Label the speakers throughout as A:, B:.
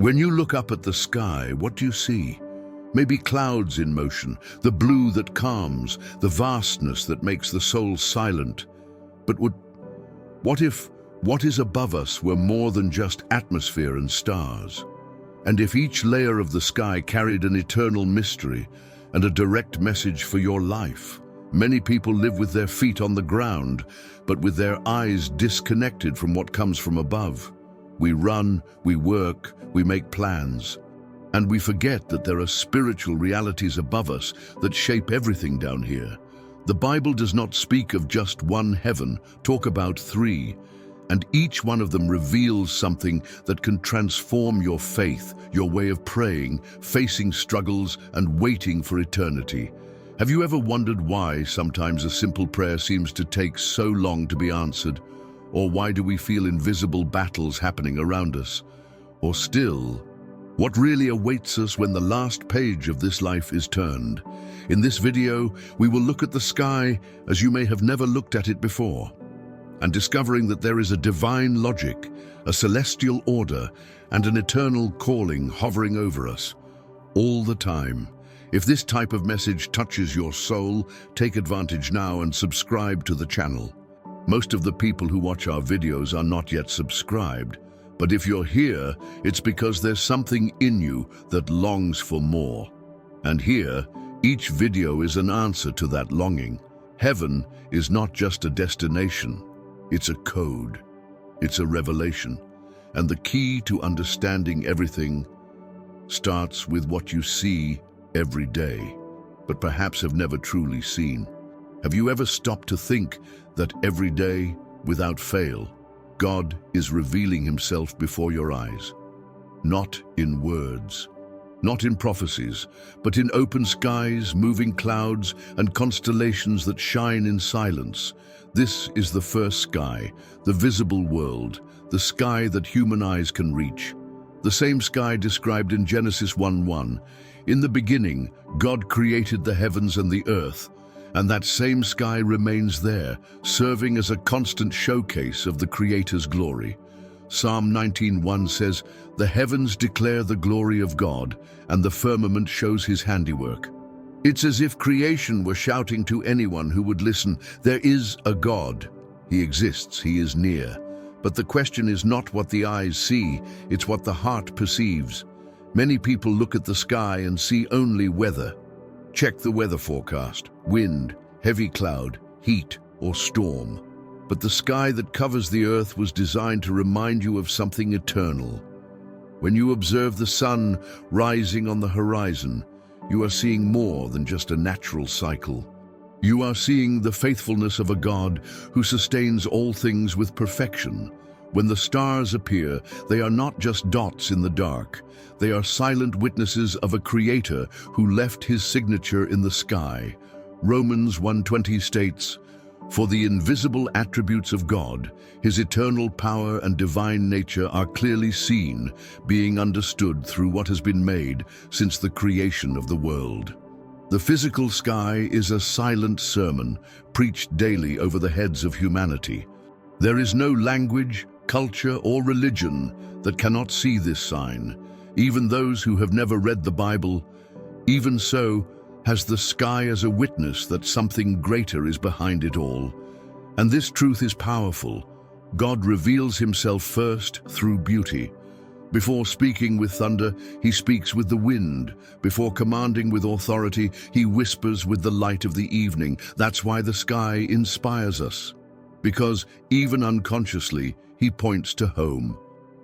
A: When you look up at the sky, what do you see? Maybe clouds in motion, the blue that calms, the vastness that makes the soul silent. But what if what is above us were more than just atmosphere and stars? And if each layer of the sky carried an eternal mystery and a direct message for your life? Many people live with their feet on the ground, but with their eyes disconnected from what comes from above. We run, we work, we make plans, and we forget that there are spiritual realities above us that shape everything down here. The Bible does not speak of just one heaven, talk about three, and each one of them reveals something that can transform your faith, your way of praying, facing struggles, and waiting for eternity. Have you ever wondered why sometimes a simple prayer seems to take so long to be answered? Or why do we feel invisible battles happening around us? Or still, what really awaits us when the last page of this life is turned? In this video, we will look at the sky as you may have never looked at it before, and discovering that there is a divine logic, a celestial order, and an eternal calling hovering over us all the time. If this type of message touches your soul, take advantage now and subscribe to the channel. Most of the people who watch our videos are not yet subscribed, but if you're here, it's because there's something in you that longs for more. And here, each video is an answer to that longing. Heaven is not just a destination, it's a code, it's a revelation. And the key to understanding everything starts with what you see every day, but perhaps have never truly seen. Have you ever stopped to think that every day, without fail, God is revealing himself before your eyes? Not in words, not in prophecies, but in open skies, moving clouds, and constellations that shine in silence. This is the first sky, the visible world, the sky that human eyes can reach. The same sky described in Genesis 1:1. In the beginning, God created the heavens and the earth, and that same sky remains there, serving as a constant showcase of the Creator's glory. Psalm 19:1 says, "The heavens declare the glory of God, and the firmament shows his handiwork." It's as if creation were shouting to anyone who would listen, there is a God. He exists, he is near. But the question is not what the eyes see, it's what the heart perceives. Many people look at the sky and see only weather. Check the weather forecast, wind, heavy cloud, heat, or storm. But the sky that covers the earth was designed to remind you of something eternal. When you observe the sun rising on the horizon, you are seeing more than just a natural cycle. You are seeing the faithfulness of a God who sustains all things with perfection. When the stars appear, they are not just dots in the dark. They are silent witnesses of a Creator who left his signature in the sky. Romans 1:20 states, "For the invisible attributes of God, his eternal power and divine nature are clearly seen, being understood through what has been made since the creation of the world." The physical sky is a silent sermon preached daily over the heads of humanity. There is no language, culture, or religion that cannot see this sign. Even those who have never read the Bible, even so, has the sky as a witness that something greater is behind it all. And this truth is powerful. God reveals himself first through beauty. Before speaking with thunder, he speaks with the wind. Before commanding with authority, he whispers with the light of the evening. That's why the sky inspires us. Because even unconsciously, he points to home,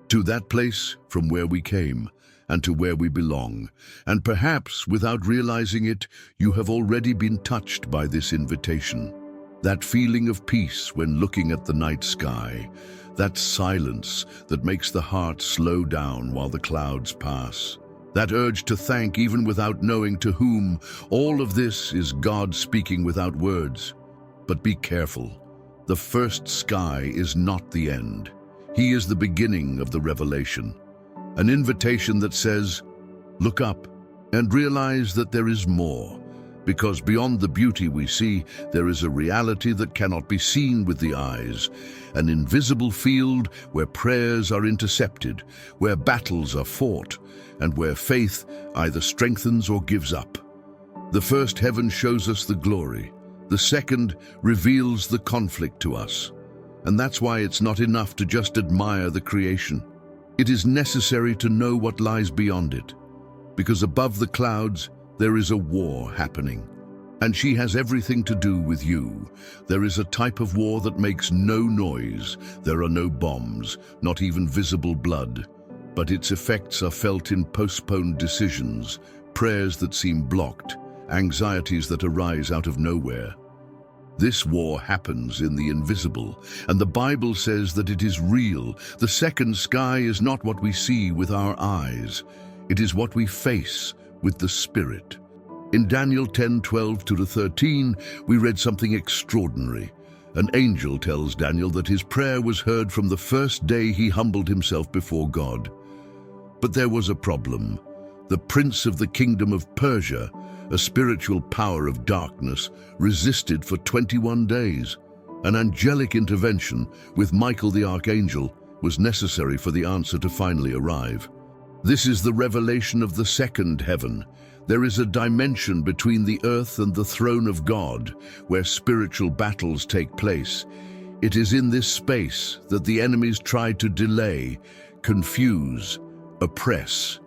A: to that place from where we came, and to where we belong. And perhaps, without realizing it, you have already been touched by this invitation. That feeling of peace when looking at the night sky, that silence that makes the heart slow down while the clouds pass, that urge to thank even without knowing to whom, all of this is God speaking without words. But be careful. The first sky is not the end. He is the beginning of the revelation. An invitation that says, look up and realize that there is more. because beyond the beauty we see, there is a reality that cannot be seen with the eyes, an invisible field where prayers are intercepted, where battles are fought, and where faith either strengthens or gives up. The first heaven shows us the glory. The second reveals the conflict to us. And that's why it's not enough to just admire the creation. It is necessary to know what lies beyond it, because above the clouds, there is a war happening. And she has everything to do with you. There is a type of war that makes no noise. There are no bombs, not even visible blood. But its effects are felt in postponed decisions, prayers that seem blocked, anxieties that arise out of nowhere. This war happens in the invisible, and the Bible says that it is real. The second sky is not what we see with our eyes. It is what we face with the Spirit. In Daniel 10:12-13, we read something extraordinary. An angel tells Daniel that his prayer was heard from the first day he humbled himself before God. But there was a problem. The prince of the kingdom of Persia, a spiritual power of darkness, resisted for 21 days. An angelic intervention with Michael the archangel was necessary for the answer to finally arrive. This is the revelation of the second heaven. There is a dimension between the earth and the throne of God where spiritual battles take place. It is in this space that the enemies try to delay, confuse, oppress.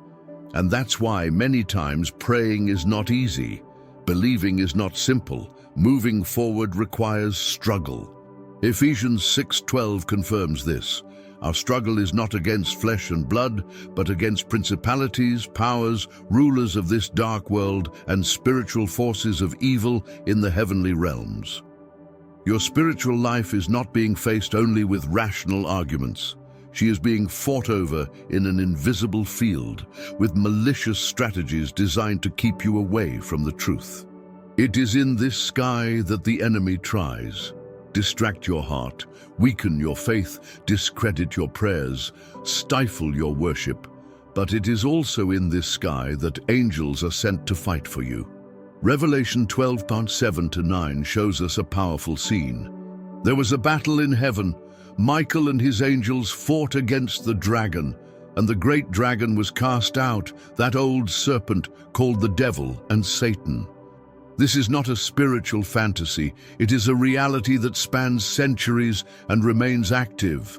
A: And that's why many times praying is not easy. Believing is not simple. Moving forward requires struggle. Ephesians 6:12 confirms this. Our struggle is not against flesh and blood, but against principalities, powers, rulers of this dark world, and spiritual forces of evil in the heavenly realms. Your spiritual life is not being faced only with rational arguments. She is being fought over in an invisible field, with malicious strategies designed to keep you away from the truth. It is in this sky that the enemy tries. Distract your heart, weaken your faith, discredit your prayers, stifle your worship. But it is also in this sky that angels are sent to fight for you. Revelation 12:7-9 shows us a powerful scene. There was a battle in heaven. Michael and his angels fought against the dragon, and the great dragon was cast out, that old serpent called the devil and Satan. This is not a spiritual fantasy. It is a reality that spans centuries and remains active.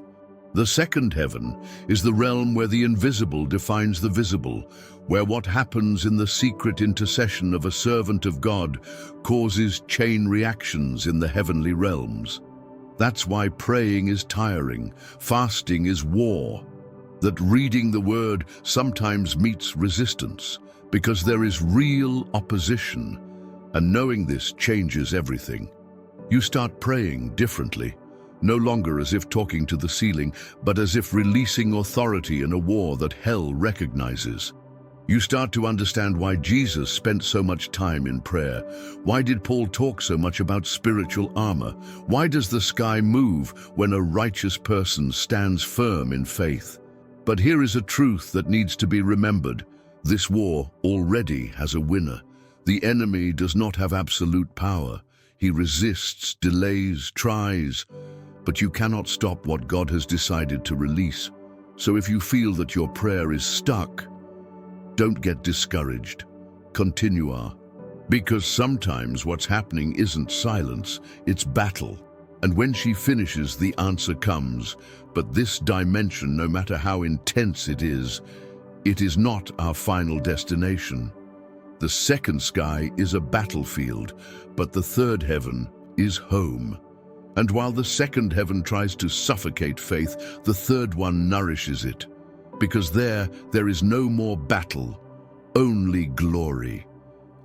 A: The second heaven is the realm where the invisible defines the visible, where what happens in the secret intercession of a servant of God causes chain reactions in the heavenly realms. That's why praying is tiring, fasting is war, that reading the word sometimes meets resistance, because there is real opposition. And knowing this changes everything. You start praying differently, no longer as if talking to the ceiling, but as if releasing authority in a war that hell recognizes. You start to understand why Jesus spent so much time in prayer. Why did Paul talk so much about spiritual armor? Why does the sky move when a righteous person stands firm in faith? But here is a truth that needs to be remembered. This war already has a winner. The enemy does not have absolute power. He resists, delays, tries, but you cannot stop what God has decided to release. So if you feel that your prayer is stuck, don't get discouraged. Continue on. Because sometimes what's happening isn't silence, it's battle. And when she finishes, the answer comes. But this dimension, no matter how intense it is not our final destination. The second sky is a battlefield, but the third heaven is home. And while the second heaven tries to suffocate faith, the third one nourishes it. Because there is no more battle, only glory.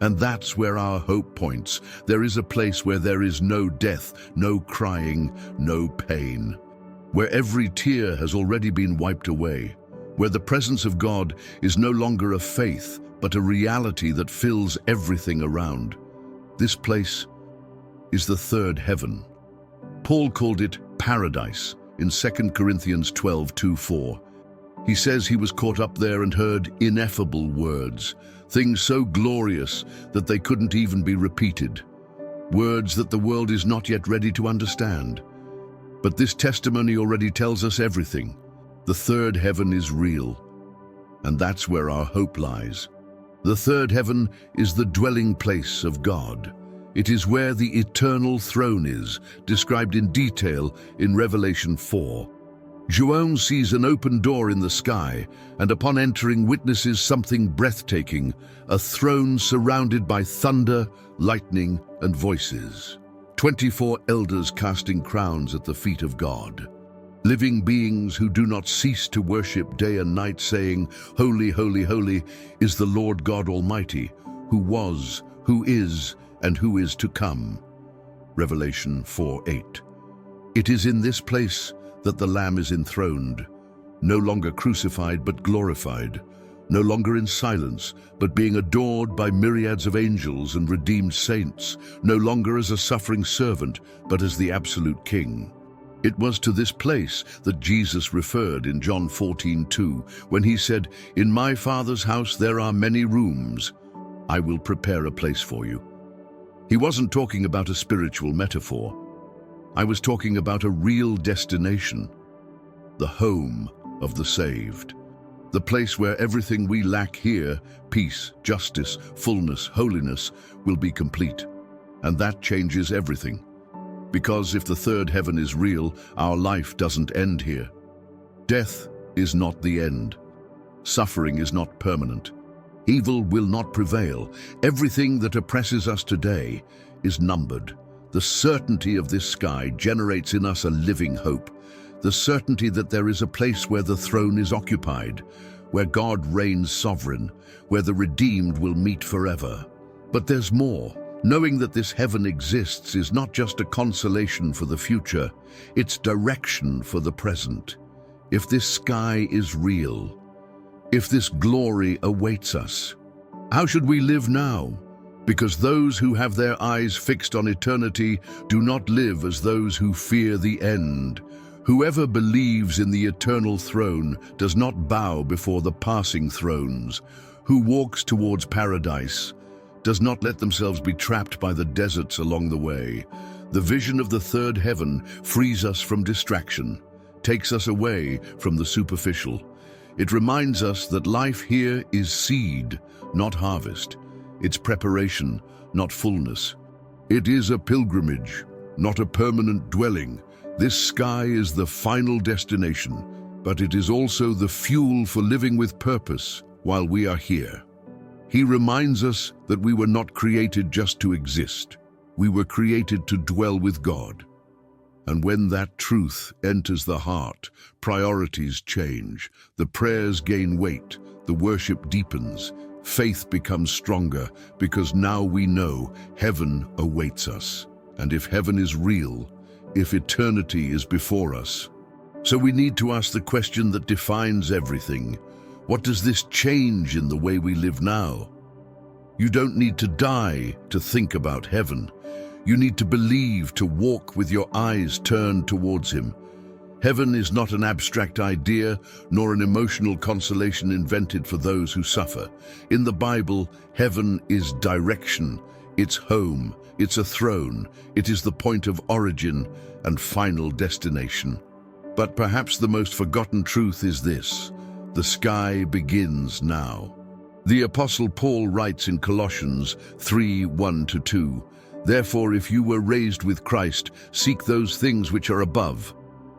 A: And that's where our hope points. There is a place where there is no death, no crying, no pain. Where every tear has already been wiped away. Where the presence of God is no longer a faith, but a reality that fills everything around. This place is the third heaven. Paul called it paradise in 2 Corinthians 12:2-4. He says he was caught up there and heard ineffable words, things so glorious that they couldn't even be repeated, words that the world is not yet ready to understand. But this testimony already tells us everything. The third heaven is real, and that's where our hope lies. The third heaven is the dwelling place of God. It is where the eternal throne is, described in detail in Revelation 4. Joan sees an open door in the sky, and upon entering witnesses something breathtaking, a throne surrounded by thunder, lightning, and voices. 24 elders casting crowns at the feet of God. Living beings who do not cease to worship day and night, saying, "Holy, holy, holy is the Lord God Almighty, who was, who is, and who is to come." Revelation 4:8. It is in this place that the Lamb is enthroned, no longer crucified but glorified, no longer in silence but being adored by myriads of angels and redeemed saints, no longer as a suffering servant but as the absolute King. It was to this place that Jesus referred in John 14:2, when he said, "In my Father's house there are many rooms. I will prepare a place for you." He wasn't talking about a spiritual metaphor. I was talking about a real destination, the home of the saved, the place where everything we lack here, peace, justice, fullness, holiness, will be complete. And that changes everything. Because if the third heaven is real, our life doesn't end here. Death is not the end. Suffering is not permanent. Evil will not prevail. Everything that oppresses us today is numbered. The certainty of this sky generates in us a living hope. The certainty that there is a place where the throne is occupied, where God reigns sovereign, where the redeemed will meet forever. But there's more. Knowing that this heaven exists is not just a consolation for the future, it's direction for the present. If this sky is real, if this glory awaits us, how should we live now? Because those who have their eyes fixed on eternity do not live as those who fear the end. Whoever believes in the eternal throne does not bow before the passing thrones. Who walks towards paradise does not let themselves be trapped by the deserts along the way. The vision of the third heaven frees us from distraction, takes us away from the superficial. It reminds us that life here is seed, not harvest. It's preparation, not fullness. It is a pilgrimage, not a permanent dwelling. This sky is the final destination, but it is also the fuel for living with purpose while we are here. He reminds us that we were not created just to exist. We were created to dwell with God. And when that truth enters the heart, priorities change, the prayers gain weight, the worship deepens, faith becomes stronger, because now we know heaven awaits us. And if heaven is real, if eternity is before us. So we need to ask the question that defines everything. What does this change in the way we live now? You don't need to die to think about heaven. You need to believe, to walk with your eyes turned towards Him. Heaven is not an abstract idea, nor an emotional consolation invented for those who suffer. In the Bible, heaven is direction, it's home, it's a throne, it is the point of origin and final destination. But perhaps the most forgotten truth is this: the sky begins now. The Apostle Paul writes in Colossians 3:1-2, "Therefore, if you were raised with Christ, seek those things which are above.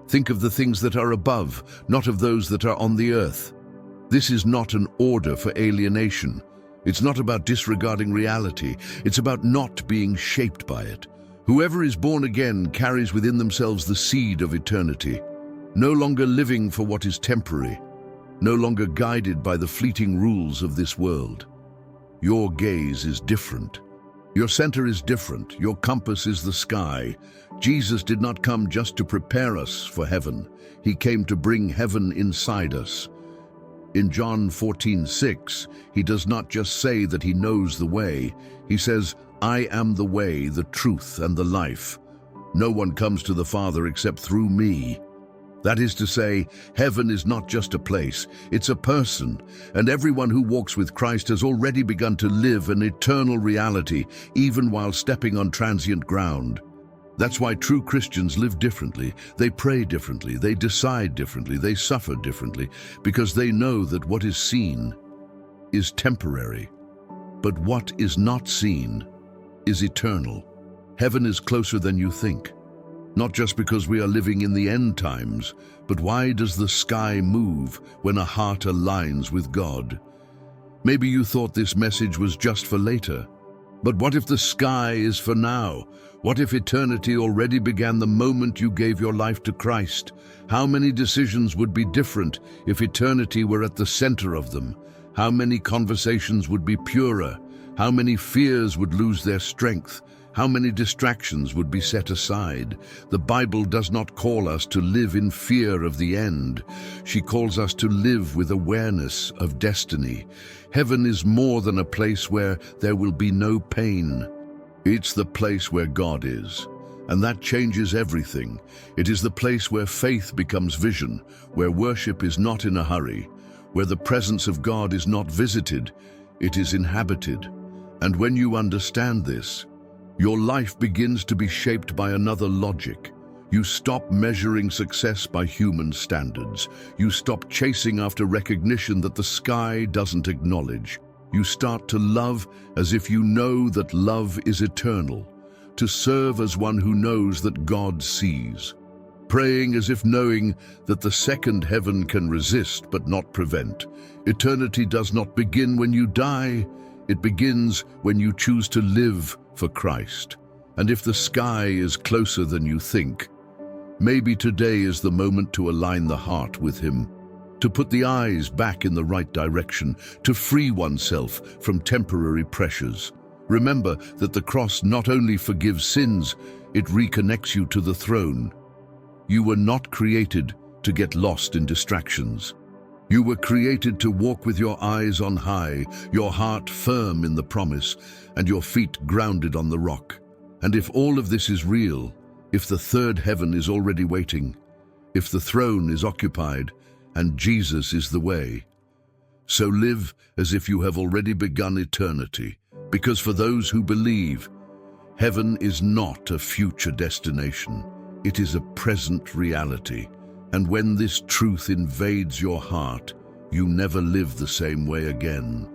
A: Think of the things that are above, not of those that are on the earth." This is not an order for alienation. It's not about disregarding reality. It's about not being shaped by it. Whoever is born again carries within themselves the seed of eternity, no longer living for what is temporary, no longer guided by the fleeting rules of this world. Your gaze is different. Your center is different. Your compass is the sky. Jesus did not come just to prepare us for heaven. He came to bring heaven inside us. In John 14:6, He does not just say that He knows the way. He says, "I am the way, the truth, and the life. No one comes to the Father except through me." That is to say, heaven is not just a place, it's a person, and everyone who walks with Christ has already begun to live an eternal reality, even while stepping on transient ground. That's why true Christians live differently, they pray differently, they decide differently, they suffer differently, because they know that what is seen is temporary, but what is not seen is eternal. Heaven is closer than you think. Not just because we are living in the end times, but why does the sky move when a heart aligns with God? Maybe you thought this message was just for later. But what if the sky is for now? What if eternity already began the moment you gave your life to Christ? How many decisions would be different if eternity were at the center of them? How many conversations would be purer? How many fears would lose their strength? How many distractions would be set aside? The Bible does not call us to live in fear of the end. She calls us to live with awareness of destiny. Heaven is more than a place where there will be no pain. It's the place where God is, and that changes everything. It is the place where faith becomes vision, where worship is not in a hurry, where the presence of God is not visited, it is inhabited. And when you understand this, your life begins to be shaped by another logic. You stop measuring success by human standards. You stop chasing after recognition that the sky doesn't acknowledge. You start to love as if you know that love is eternal, to serve as one who knows that God sees, praying as if knowing that the second heaven can resist but not prevent. Eternity does not begin when you die, it begins when you choose to live for Christ. And if the sky is closer than you think, maybe today is the moment to align the heart with Him, to put the eyes back in the right direction, to free oneself from temporary pressures. Remember that the cross not only forgives sins, it reconnects you to the throne. You were not created to get lost in distractions. You were created to walk with your eyes on high, your heart firm in the promise, and your feet grounded on the rock. And if all of this is real, if the third heaven is already waiting, if the throne is occupied, and Jesus is the way, so live as if you have already begun eternity, because for those who believe, heaven is not a future destination, it is a present reality. And when this truth invades your heart, you never live the same way again.